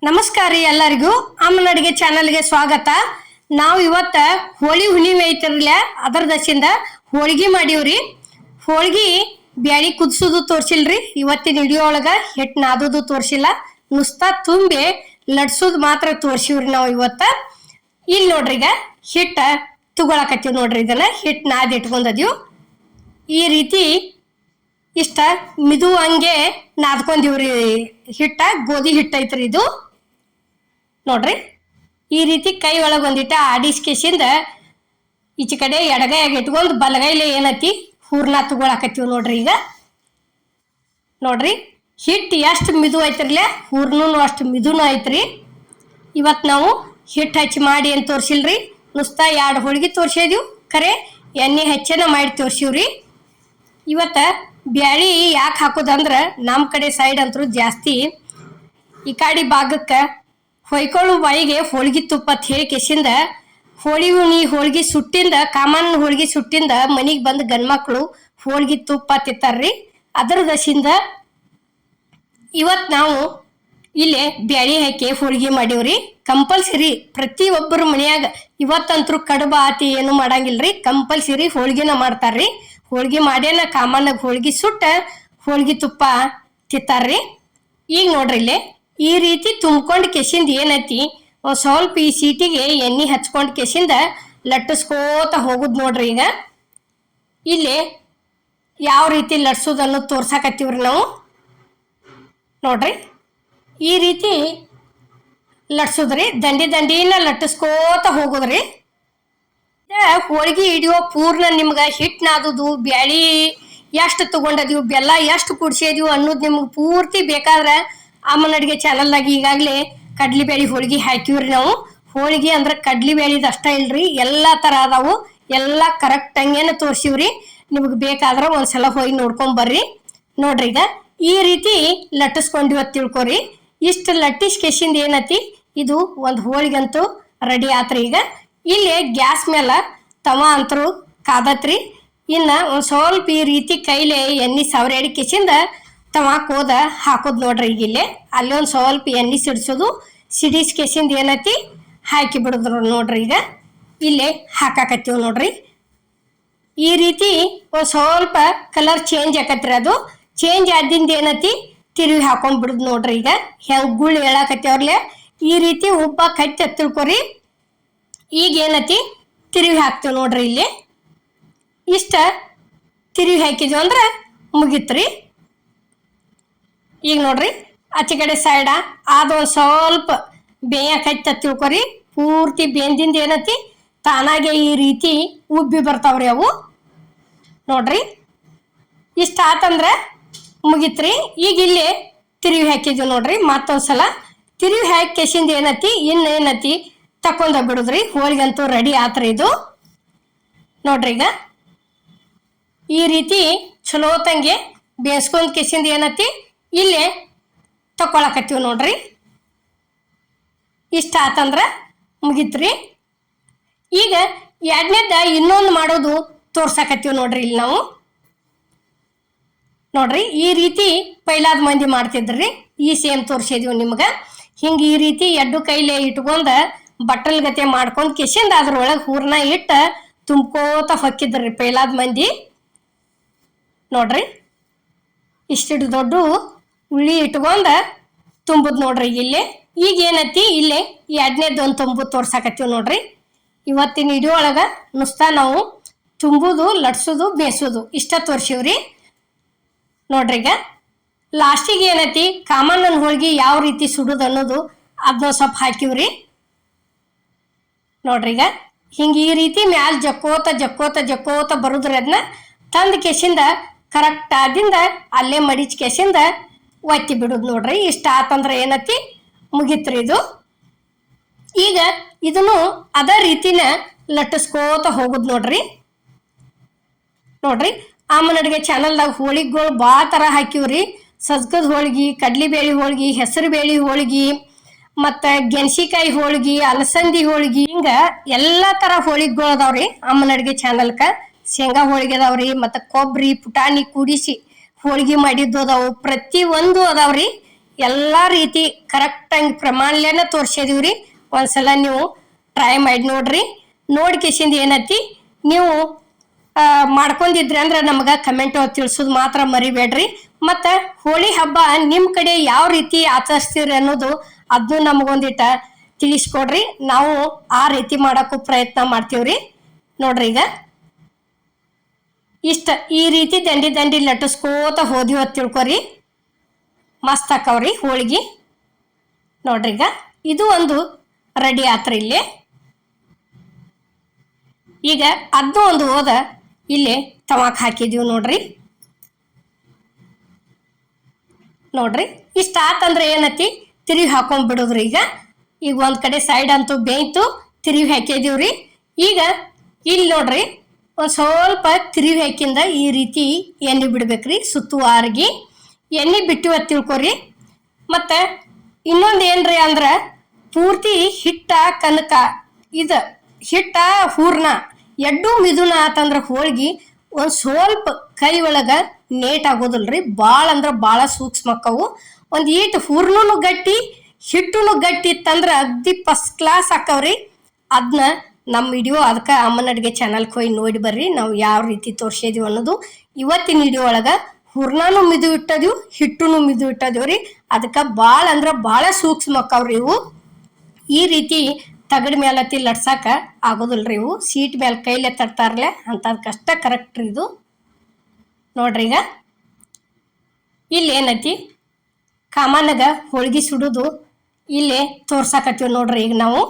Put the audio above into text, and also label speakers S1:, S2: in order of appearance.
S1: ನಮಸ್ಕಾರ ರೀ ಎಲ್ಲರಿಗೂ ಅಮ್ಮನ ಅಡಿಗೆ ಚಾನಲ್ಗೆ ಸ್ವಾಗತ. ನಾವು ಇವತ್ತ ಹೋಳಿ ಹುಣ್ಣಿಮೆ ಐತಿರ್ಲ ಅದರ ದಶಿಂದ ಹೋಳಿಗೆ ಮಾಡೀವ್ರಿ. ಹೋಳಿಗೆ ಬ್ಯಾಳಿ ಕುದಿಸೋದು ತೋರ್ಸಿಲ್ರಿ. ಇವತ್ತಿನ ವಿಡಿಯೋ ಒಳಗ ಹಿಟ್ಟು ನಾದೋದು ತೋರ್ಸಿಲ್ಲ, ನುಸ್ತಾ ತುಂಬಿ ಲಡ್ಸೋದು ಮಾತ್ರ ತೋರ್ಸಿವ್ರಿ ನಾವು ಇವತ್ತ. ಇಲ್ಲಿ ನೋಡ್ರಿ ಈಗ ಹಿಟ್ಟ ತಗೊಳಕತ್ತೀವಿ ನೋಡ್ರಿ. ಇದನ್ನ ಹಿಟ್ಟು ನಾದಿ ಇಟ್ಕೊಂಡದೀವ್ ಈ ರೀತಿ ಇಷ್ಟ ಮಿದು ಹಂಗೆ ನಾದ್ಕೊಂಡಿವ್ರಿ. ಹಿಟ್ಟ ಗೋಧಿ ಹಿಟ್ಟ ಐತ್ರಿ ಇದು ನೋಡ್ರಿ. ಈ ರೀತಿ ಕೈ ಒಳಗೆ ಒಂದಿಟ್ಟ ಆಡಿಸ್ಕೇಸಿಂದ ಈಚೆ ಕಡೆ ಎಡಗೈಯಾಗ ಇಟ್ಕೊಂಡು ಬಲಗೈಲೆ ಏನೈತಿ ಹೂರ್ನ ತಗೊಳಕತ್ತೀವಿ ನೋಡ್ರಿ. ಈಗ ನೋಡ್ರಿ ಹಿಟ್ಟು ಎಷ್ಟು ಮಿದು ಐತಿರ್ಲೆ ಹೂರ್ನೂ ಅಷ್ಟು ಮಿದುನು ಐತ್ರಿ. ಇವತ್ತು ನಾವು ಹಿಟ್ಟು ಹಚ್ಚಿ ಮಾಡಿ ಏನು ತೋರಿಸಿಲ್ರಿ, ನುಸ್ತಾ 2 ಹೋಳಿಗೆ ತೋರಿಸಿದೀವಿ. ಖರೆ ಎಣ್ಣೆ ಹೆಚ್ಚನ ಮಾಡಿ ತೋರಿಸಿವ್ರಿ. ಇವತ್ತು ಬ್ಯಾಳಿ ಯಾಕೆ ಹಾಕೋದಂದ್ರೆ ನಮ್ಮ ಕಡೆ ಸೈಡ್ ಅಂತೂ ಜಾಸ್ತಿ ಈ ಕಡೆ ಭಾಗಕ್ಕೆ ಹೊಯ್ಕೊಳ್ಳು ಬಾಯಿಗೆ ಹೋಳಿಗೆ ತುಪ್ಪ ಹೇಳಿ ಕೆಸಿಂದ ಹೋಳಿಗೆ ಸುಟ್ಟಿಂದ ಕಾಮನ್ ಹೋಳಿಗೆ ಸುಟ್ಟಿಂದ ಮನೆಗೆ ಬಂದು ಗಂಡ್ಮಕ್ಳು ಹೋಳಿಗೆ ತುಪ್ಪ ತಿಂತಾರ್ರಿ. ಅದರ ದಶಿಂದ ಇವತ್ತು ನಾವು ಇಲ್ಲೇ ಬ್ಯಾಳಿ ಹಾಕಿ ಹೋಳಿಗೆ ಮಾಡೀವ್ರಿ. ಕಂಪಲ್ಸರಿ ಪ್ರತಿಯೊಬ್ಬರ ಮನ್ಯಾಗ ಇವತ್ತಂತರೂ ಕಡುಬ ಆತಿ ಏನು ಮಾಡಂಗಿಲ್ರಿ, ಕಂಪಲ್ಸರಿ ಹೋಳಿಗೆನ ಮಾಡ್ತಾರ್ರಿ. ಹೋಳಿಗೆ ಮಾಡ್ಯಾನ ಕಾಮನ್ನಾಗ ಹೋಳಿಗೆ ಸುಟ್ಟ ಹೋಳಿಗೆ ತುಪ್ಪ ತಿಂತಾರ್ರಿ. ಈಗ ನೋಡ್ರಿ ಇಲ್ಲಿ ಈ ರೀತಿ ತುಂಬ್ಕೊಂಡು ಕೆಸಿಂದ ಏನೈತಿ ಸ್ವಲ್ಪ ಈ ಸೀಟಿಗೆ ಎಣ್ಣೆ ಹಚ್ಕೊಂಡು ಕೆಸಿಂದ ಲಟ್ಟಿಸ್ಕೋತ ಹೋಗುದು ನೋಡ್ರಿ. ಈಗ ಇಲ್ಲಿ ಯಾವ ರೀತಿ ಲಟ್ಸೋದನ್ನು ತೋರ್ಸಾಕತ್ತೀವ್ರಿ ನಾವು ನೋಡ್ರಿ. ಈ ರೀತಿ ಲಟ್ಸೋದ್ರಿ, ದಂಡಿನ ಲಟ್ಟಿಸ್ಕೋತ ಹೋಗುದ್ರಿ. ಹೋಳಿಗೆ ಹಿಡಿಯೋ ಪೂರ್ಣ ನಿಮ್ಗೆ ಹಿಟ್ಟು ನಾದುದು ಬ್ಯಾಳಿ ಎಷ್ಟು ತಗೊಂಡದೀವಿ ಬೆಲ್ಲ ಎಷ್ಟು ಕುಡ್ಸಿದೀವಿ ಅನ್ನೋದು ನಿಮ್ಗೆ ಪೂರ್ತಿ ಬೇಕಾದ್ರೆ ಅಮ್ಮನ ಅಡಿಗೆ ಚಾನಲ್ದಾಗ ಈಗಾಗಲೇ ಕಡ್ಲಿ ಬ್ಯಾಳಿ ಹೋಳಿಗೆ ಹಾಕಿವ್ರಿ ನಾವು. ಹೋಳಿಗೆ ಅಂದ್ರೆ ಕಡ್ಲಿ ಬ್ಯಾಳಿದು ಅಷ್ಟ ಇಲ್ರಿ, ಎಲ್ಲ ಥರ ಅದಾವು, ಎಲ್ಲ ಕರೆಕ್ಟ್ ಹಂಗೇನ ತೋರಿಸಿವ್ರಿ. ನಿಮ್ಗೆ ಬೇಕಾದ್ರೆ ಒಂದ್ಸಲ ಹೋಗಿ ನೋಡ್ಕೊಂಬರ್ರಿ. ನೋಡ್ರಿ ಈಗ ಈ ರೀತಿ ಲಟ್ಟಿಸ್ಕೊಂಡಿವತ್ತು ತಿಳ್ಕೊರಿ. ಇಷ್ಟು ಲಟ್ಟಿಸ್ ಕೆಸಿಂದ ಏನತಿ ಇದು ಒಂದು ಹೋಳಿಗಂತೂ ರೆಡಿ ಆತ್ರಿ. ಈಗ ಇಲ್ಲಿ ಗ್ಯಾಸ್ ಮೇಲೆ ತವ ಅಂತರೂ ಕಾದತ್ರಿ. ಇನ್ನು ಒಂದು ಸ್ವಲ್ಪ ಈ ರೀತಿ ಕೈಲೇ ಎಣ್ಣೆ ಸವರಿ ಕೆಸಿಂದ ತವಾಕ್ ಹೋದ ಹಾಕೋದು ನೋಡ್ರಿ. ಈಗ ಇಲ್ಲಿ ಅಲ್ಲಿ ಒಂದು ಸ್ವಲ್ಪ ಎಣ್ಣೆ ಸಿಡಿಸೋದು, ಸಿಡಿಸ್ ಕೆಸಿಂದ ಏನೈತಿ ಹಾಕಿ ಬಿಡಿದ್ರು ನೋಡ್ರಿ. ಈಗ ಇಲ್ಲೇ ಹಾಕಾಕತ್ತೀವಿ ನೋಡ್ರಿ. ಈ ರೀತಿ ಒಂದು ಸ್ವಲ್ಪ ಕಲರ್ ಚೇಂಜ್ ಆಕತ್ರಿ. ಅದು ಚೇಂಜ್ ಆದಿಂದ ಏನೈತಿ ತಿರುವಿ ಹಾಕೊಂಡ್ ಬಿಡುದು ನೋಡ್ರಿ. ಈಗ ಹೆಂಗೆ ಗುಳ್ಳಿ ಹೇಳಾಕತ್ತೇವ್ರಲೆ ಈ ರೀತಿ ಉಬ್ಬ ಕಟ್ಟಿ ತಿಳ್ಕೊರಿ. ಈಗ ಏನೈತಿ ತಿರುವಿ ಹಾಕ್ತೀವಿ ನೋಡ್ರಿ. ಇಲ್ಲಿ ಇಷ್ಟ ತಿರುವಿ ಹಾಕಿದ್ವಿ ಅಂದ್ರೆ ಮುಗಿತ್ರಿ. ಈಗ ನೋಡ್ರಿ ಆಚೆ ಕಡೆ ಸೈಡ ಅದೊಂದು ಸ್ವಲ್ಪ ಬೇಯಕೈತ ತಿಳ್ಕೊರಿ. ಪೂರ್ತಿ ಬೆಂದಿಂದ ಏನೈತಿ ತಾನಾಗೆ ಈ ರೀತಿ ಉಬ್ಬಿ ಬರ್ತಾವ್ರಿ ಅವು ನೋಡ್ರಿ. ಇಷ್ಟ ಆತಂದ್ರೆ ಮುಗಿತ್ರಿ. ಈಗ ಇಲ್ಲಿ ತಿರುವಿ ಹಾಕಿದ್ವಿ ನೋಡ್ರಿ. ಮತ್ತೊಂದ್ಸಲ ತಿರುವಿ ಹಾಕಿ ಕೆಸಿಂದ ಏನೈತಿ ಇನ್ನೇನತಿ ತಕೊಂಡ ಬಿಡುದ್ರಿ. ಹೋಳಿಗಂತೂ ರೆಡಿ ಆತ್ರಿ ಇದು ನೋಡ್ರಿ. ಈಗ ಈ ರೀತಿ ಚಲೋ ತಂಗೆ ಬೇಯಿಸ್ಕೊಂಡ್ ಕೆಸಿಂದ ಏನತಿ ಇಲ್ಲೇ ತಕೊಳಕತ್ತೀವಿ ನೋಡ್ರಿ. ಇಷ್ಟ ಆತಂದ್ರ ಮುಗಿತ್ರಿ. ಈಗ ಎರಡನೇದ ಇನ್ನೊಂದು ಮಾಡೋದು ತೋರ್ಸಾಕತ್ತೀವಿ ನೋಡ್ರಿ. ಇಲ್ಲಿ ನಾವು ನೋಡ್ರಿ ಈ ರೀತಿ ಪೈಲಾದ ಮಂದಿ ಮಾಡ್ತಿದ್ರಿ. ಈ ಸೇಮ್ ತೋರ್ಸಿದೀವಿ ನಿಮ್ಗೆ. ಹಿಂಗೆ ಈ ರೀತಿ ಎಡ್ಡು ಕೈಲೇ ಇಟ್ಕೊಂಡ ಬಟ್ಟಲ್ ಗತೆ ಮಾಡ್ಕೊಂಡು ಕೆಸಿಂದ ಅದ್ರೊಳಗೆ ಹೂರ್ನ ಇಟ್ಟ ತುಂಬ್ಕೋತ ಹೊಕ್ಕಿದ್ರಿ ಪೈಲಾದ ಮಂದಿ ನೋಡ್ರಿ. ಇಷ್ಟಿಟ್ಟು ದೊಡ್ಡ ಉಳ್ಳಿ ಇಟ್ಕೊಂಡ ತುಂಬುದು ನೋಡ್ರಿ. ಇಲ್ಲಿ ಈಗ ಏನತಿ ಇಲ್ಲಿ ಎರಡನೇದೊಂದು ತುಂಬುದು ತೋರ್ಸಾಕತ್ತೀವಿ ನೋಡ್ರಿ. ಇವತ್ತಿನ ವಿಡಿಯೋ ಒಳಗೆ ನುಸ್ತಾ ನಾವು ತುಂಬುದು ಲಟ್ಸೋದು ಬೇಯಿಸೋದು ಇಷ್ಟ ತೋರ್ಸಿವ್ರಿ ನೋಡ್ರಿ. ಈಗ ಲಾಸ್ಟಿಗೆ ಏನೈತಿ ಕಾಮಣ್ಣನ ಹೋಳಿಗೆ ಯಾವ ರೀತಿ ಸುಡುದು ಅನ್ನೋದು ಅದನ್ನ ಸ್ವಲ್ಪ ಹಾಕಿವ್ರಿ ನೋಡ್ರಿ. ಈಗ ಹಿಂಗೆ ಈ ರೀತಿ ಮ್ಯಾಲ ಜಕ್ಕೋತ ಬರುದ್ರಿ. ಅದನ್ನ ತಂದು ಕೆಸಿಂದ ಕರೆಕ್ಟ್ ಆದಿಂದ ಅಲ್ಲೇ ಮಡಿಚ್ ಕೆಸಿಂದ ಒತ್ತಿ ಬಿಡುದು ನೋಡ್ರಿ. ಇಷ್ಟ ಆತಂದ್ರೆ ಏನತಿ ಮುಗಿತ್ರಿ ಇದು. ಈಗ ಇದನ್ನು ಅದ ರೀತಿನ ಲಟ್ಟಿಸ್ಕೋತ ಹೋಗುದು ನೋಡ್ರಿ. ನೋಡ್ರಿ ಅಮ್ಮನ ಅಡಿಗೆ ಚಾನಲ್ದಾಗ ಹೋಳಿಗೆಗಳು ಭಾಳ ಥರ ಹಾಕಿವ್ರಿ. ಸಜ್ಕದ ಹೋಳಿಗೆ, ಕಡ್ಲಿಬೇಳಿ ಹೋಳಿಗೆ, ಹೆಸರು ಬೇಳಿ ಹೋಳಿಗೆ, ಮತ್ತು ಗೆಣಸಿಕಾಯಿ ಹೋಳಿಗೆ, ಅಲಸಂದಿ ಹೋಳಿಗೆ, ಹಿಂಗೆ ಎಲ್ಲ ಥರ ಹೋಳಿಗೆಗಳು ಅದಾವ್ರಿ ಅಮ್ಮನ ಅಡಿಗೆ ಚಾನಲ್ಕ. ಶೇಂಗಾ ಹೋಳಿಗೆ ಅದಾವ್ರಿ, ಮತ್ತು ಕೊಬ್ಬರಿ ಪುಟಾಣಿ ಕೂಡಿಸಿ ಹೋಳಿಗೆ ಮಾಡಿದ್ದು ಅದಾವು, ಪ್ರತಿ ಒಂದು ಅದಾವ್ರಿ. ಎಲ್ಲ ರೀತಿ ಕರೆಕ್ಟಾಗಿ ಪ್ರಮಾಣಲೇನ ತೋರಿಸಿದೀವ್ರಿ. ಒಂದ್ಸಲ ನೀವು ಟ್ರೈ ಮಾಡಿ ನೋಡ್ರಿ. ನೋಡಿ ಕಿಸಿಂದ ಏನೈತಿ ನೀವು ಮಾಡ್ಕೊಂಡಿದ್ರಿ ಅಂದ್ರೆ ನಮ್ಗೆ ಕಮೆಂಟ್ ತಿಳಿಸೋದು ಮಾತ್ರ ಮರಿಬೇಡ್ರಿ. ಮತ್ತು ಹೋಳಿ ಹಬ್ಬ ನಿಮ್ಮ ಕಡೆ ಯಾವ ರೀತಿ ಆಚರಿಸ್ತೀರಿ ಅನ್ನೋದು ಅದನ್ನು ನಮಗೊಂದಿಟ್ಟ ತಿಳಿಸ್ಕೊಡ್ರಿ. ನಾವು ಆ ರೀತಿ ಮಾಡೋಕ್ಕೂ ಪ್ರಯತ್ನ ಮಾಡ್ತೀವ್ರಿ. ನೋಡ್ರಿ ಈಗ ಇಷ್ಟ ಈ ರೀತಿ ದಂಡಿ ದಂಡಿ ಲಟ್ಟಿಸ್ಕೋತ ಹೋದಿವಿ ಅಂತ ತಿಳ್ಕೊರಿ, ಮಸ್ತ್ ಹಾಕವ್ರಿ ಹೋಳಿಗೆ. ನೋಡ್ರಿ ಈಗ ಇದು ಒಂದು ರೆಡಿ ಆತ್ರಿ. ಇಲ್ಲಿ ಈಗ ಅದನ್ನು ಒಂದು ಹೋದ ಇಲ್ಲಿ ತವಾಕ್ ಹಾಕಿದೀವಿ ನೋಡ್ರಿ. ನೋಡ್ರಿ ಇಷ್ಟ ಆತಂದ್ರೆ ಏನತಿ ತಿರುವಿ ಹಾಕೊಂಡ್ಬಿಡುದ್ರಿ. ಈಗ ಒಂದ್ ಕಡೆ ಸೈಡ್ ಅಂತೂ ಬೇಯ್ತು, ತಿರುವಿ ಹಾಕಿದೀವ್ರಿ. ಈಗ ಇಲ್ಲಿ ನೋಡ್ರಿ ಒಂದು ಸ್ವಲ್ಪ ತಿರುವಿ ಹಾಕಿಂದ ಈ ರೀತಿ ಎಣ್ಣೆ ಬಿಡ್ಬೇಕ್ರಿ. ಸುತ್ತುವಾರಿಗೆ ಎಣ್ಣೆ ಬಿಟ್ಟಿವ ತಿಳ್ಕೊರಿ. ಮತ್ತು ಇನ್ನೊಂದು ಏನ್ರಿ ಅಂದ್ರೆ ಪೂರ್ತಿ ಹಿಟ್ಟ ಕನಕ ಇದು ಹಿಟ್ಟ ಹೂರ್ಣ ಎಡ್ಡು ಮಿದುನ ಆತಂದ್ರೆ ಹೋಳ್ಗಿ ಒಂದು ಸ್ವಲ್ಪ ಕೈ ಒಳಗೆ ನೇಟ್ ಆಗೋದಿಲ್ರಿ. ಭಾಳ ಅಂದ್ರೆ ಭಾಳ ಸೂಕ್ಷ್ಮಕ್ಕವು. ಒಂದು ಈಟು ಹೂರ್ಣನು ಗಟ್ಟಿ ಹಿಟ್ಟುನು ಗಟ್ಟಿ ಇತ್ತಂದ್ರೆ ಅಗ್ದಿ ಫಸ್ಟ್ ಕ್ಲಾಸ್ ಹಾಕವ್ರಿ. ಅದನ್ನ ನಮ್ಮ ವಿಡಿಯೋ ಅದಕ್ಕೆ ಅಮ್ಮನ ಅಡುಗೆ ಚಾನಲ್ಗೆ ಹೋಗಿ ನೋಡಿ ಬರ್ರಿ, ನಾವು ಯಾವ ರೀತಿ ತೋರಿಸಿದೀವಿ ಅನ್ನೋದು. ಇವತ್ತಿನ ವಿಡಿಯೋ ಒಳಗೆ ಹೂರ್ಣನೂ ಮಿದು ಇಟ್ಟದೀವಿ, ಹಿಟ್ಟುನು ಮಿದು ಇಟ್ಟದೀವ್ರಿ. ಅದಕ್ಕೆ ಭಾಳ ಅಂದ್ರೆ ಭಾಳ ಸೂಕ್ಷ್ಮಕ್ಕವ್ರಿ ಇವು. ಈ ರೀತಿ ತಗಡ ಮೇಲತ್ತಿ ಲಟ್ಸಾಕ ಆಗೋದಿಲ್ರಿ. ಇವು ಸೀಟ್ ಮೇಲೆ ಕೈಲೇ ತಟ್ತಾರಲ್ಲ ಅಂಥದಕ್ಕಷ್ಟ ಕರೆಕ್ಟ್ ರೀ ಇದು. ನೋಡ್ರಿ ಈಗ ಇಲ್ಲಿ ಏನೈತಿ ಕಾಮನಾಗ ಹೋಳ್ಗಿ ಸುಡೋದು ಇಲ್ಲೇ ತೋರ್ಸಾಕತ್ತೀವಿ ನೋಡ್ರಿ. ಈಗ ನಾವು